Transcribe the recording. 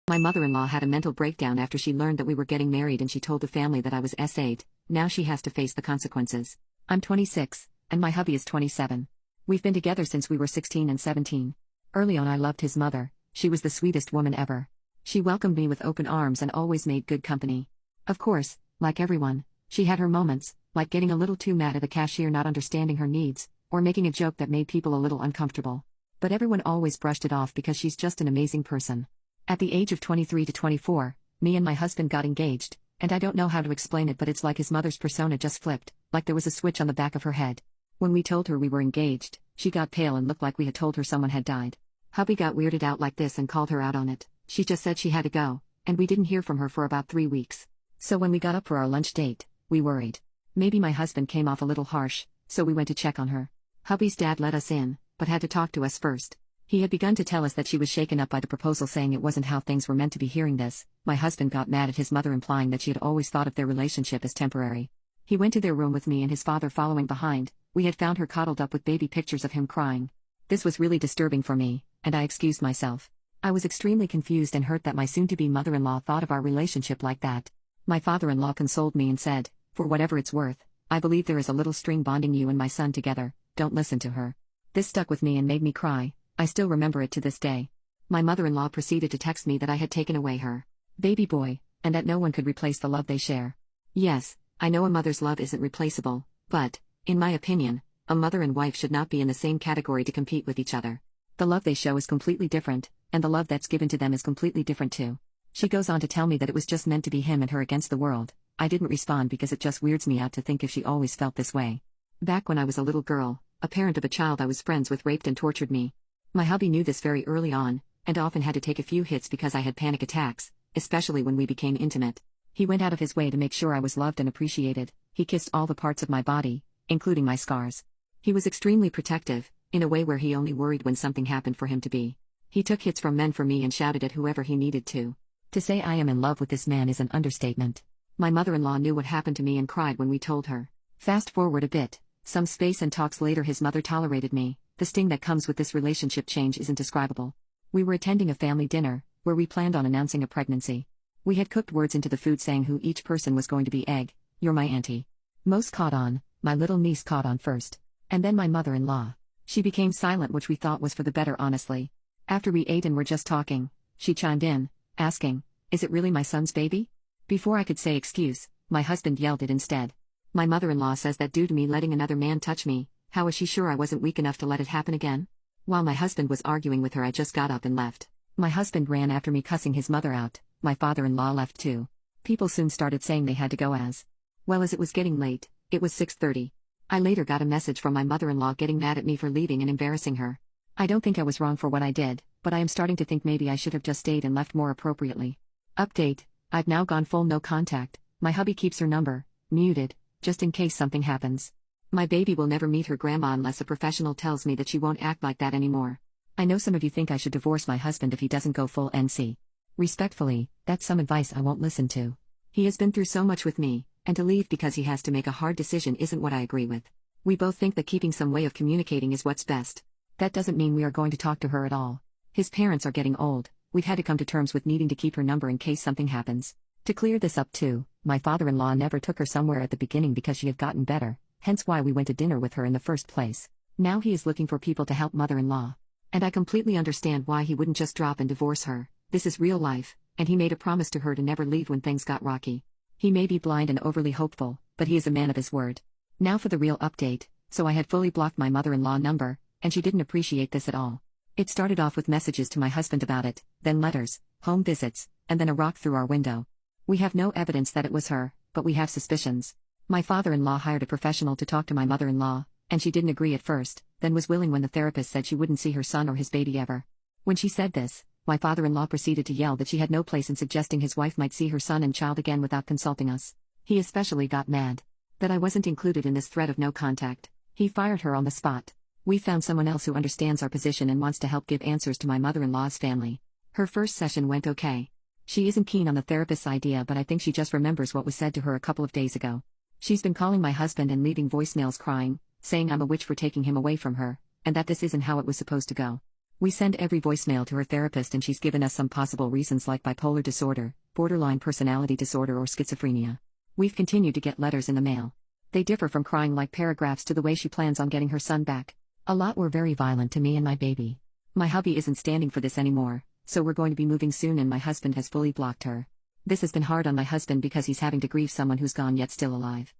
My mother-in-law had a mental breakdown after she learned that we were getting married and she told the family that I was S8, now she has to face the consequences. I'm 26, and my hubby is 27. We've been together since we were 16 and 17. Early on I loved his mother, she was the sweetest woman ever. She welcomed me with open arms and always made good company. Of course, like everyone, she had her moments, like getting a little too mad at the cashier not understanding her needs, or making a joke that made people a little uncomfortable. But everyone always brushed it off because she's just an amazing person. At the age of 23 to 24, me and my husband got engaged, and I don't know how to explain it, but it's like his mother's persona just flipped, like there was a switch on the back of her head. When we told her we were engaged, she got pale and looked like we had told her someone had died. Hubby got weirded out like this and called her out on it. She just said she had to go, and we didn't hear from her for about 3 weeks. So when we got up for our lunch date, we worried. Maybe my husband came off a little harsh, so we went to check on her. Hubby's dad let us in, but had to talk to us first. He had begun to tell us that she was shaken up by the proposal, saying it wasn't how things were meant to be. Hearing this, my husband got mad at his mother, implying that she had always thought of their relationship as temporary. He went to their room with me and his father following behind. We had found her coddled up with baby pictures of him crying. This was really disturbing for me, and I excused myself. I was extremely confused and hurt that my soon-to-be mother-in-law thought of our relationship like that. My father-in-law consoled me and said, "For whatever it's worth, I believe there is a little string bonding you and my son together, don't listen to her." This stuck with me and made me cry. I still remember it to this day. My mother-in-law proceeded to text me that I had taken away her baby boy, and that no one could replace the love they share. Yes, I know a mother's love isn't replaceable, but, in my opinion, a mother and wife should not be in the same category to compete with each other. The love they show is completely different, and the love that's given to them is completely different too. She goes on to tell me that it was just meant to be him and her against the world. I didn't respond because it just weirds me out to think if she always felt this way. Back when I was a little girl, a parent of a child I was friends with raped and tortured me. My hubby knew this very early on, and often had to take a few hits because I had panic attacks, especially when we became intimate. He went out of his way to make sure I was loved and appreciated. He kissed all the parts of my body, including my scars. He was extremely protective, in a way where he only worried when something happened for him to be. He took hits from men for me and shouted at whoever he needed to. To say I am in love with this man is an understatement. My mother-in-law knew what happened to me and cried when we told her. Fast forward a bit, some space and talks later, his mother tolerated me. The sting that comes with this relationship change isn't describable. We were attending a family dinner, where we planned on announcing a pregnancy. We had cooked words into the food saying who each person was going to be. Egg, you're my auntie. Most caught on, my little niece caught on first. And then my mother-in-law. She became silent, which we thought was for the better, honestly. After we ate and were just talking, she chimed in, asking, "Is it really my son's baby?" Before I could say excuse, my husband yelled it instead. My mother-in-law says that due to me letting another man touch me, how was she sure I wasn't weak enough to let it happen again? While my husband was arguing with her, I just got up and left. My husband ran after me, cussing his mother out. My father-in-law left too. People soon started saying they had to go as well, as it was getting late. It was 6:30. I later got a message from my mother-in-law getting mad at me for leaving and embarrassing her. I don't think I was wrong for what I did, but I am starting to think maybe I should have just stayed and left more appropriately. Update: I've now gone full no contact. My hubby keeps her number muted, just in case something happens. My baby will never meet her grandma unless a professional tells me that she won't act like that anymore. I know some of you think I should divorce my husband if he doesn't go full NC. Respectfully, that's some advice I won't listen to. He has been through so much with me, and to leave because he has to make a hard decision isn't what I agree with. We both think that keeping some way of communicating is what's best. That doesn't mean we are going to talk to her at all. His parents are getting old. We've had to come to terms with needing to keep her number in case something happens. To clear this up too, my father-in-law never took her somewhere at the beginning because she had gotten better, hence why we went to dinner with her in the first place. Now he is looking for people to help mother-in-law. And I completely understand why he wouldn't just drop and divorce her. This is real life, and he made a promise to her to never leave when things got rocky. He may be blind and overly hopeful, but he is a man of his word. Now for the real update. So I had fully blocked my mother-in-law number, and she didn't appreciate this at all. It started off with messages to my husband about it, then letters, home visits, and then a rock through our window. We have no evidence that it was her, but we have suspicions. My father-in-law hired a professional to talk to my mother-in-law, and she didn't agree at first, then was willing when the therapist said she wouldn't see her son or his baby ever. When she said this, my father-in-law proceeded to yell that she had no place in suggesting his wife might see her son and child again without consulting us. He especially got mad that I wasn't included in this threat of no contact. He fired her on the spot. We found someone else who understands our position and wants to help give answers to my mother-in-law's family. Her first session went okay. She isn't keen on the therapist's idea, but I think she just remembers what was said to her a couple of days ago. She's been calling my husband and leaving voicemails crying, saying I'm a witch for taking him away from her, and that this isn't how it was supposed to go. We send every voicemail to her therapist and she's given us some possible reasons like bipolar disorder, borderline personality disorder or schizophrenia. We've continued to get letters in the mail. They differ from crying like paragraphs to the way she plans on getting her son back. A lot were very violent to me and my baby. My hubby isn't standing for this anymore, so we're going to be moving soon and my husband has fully blocked her. This has been hard on my husband because he's having to grieve someone who's gone yet still alive.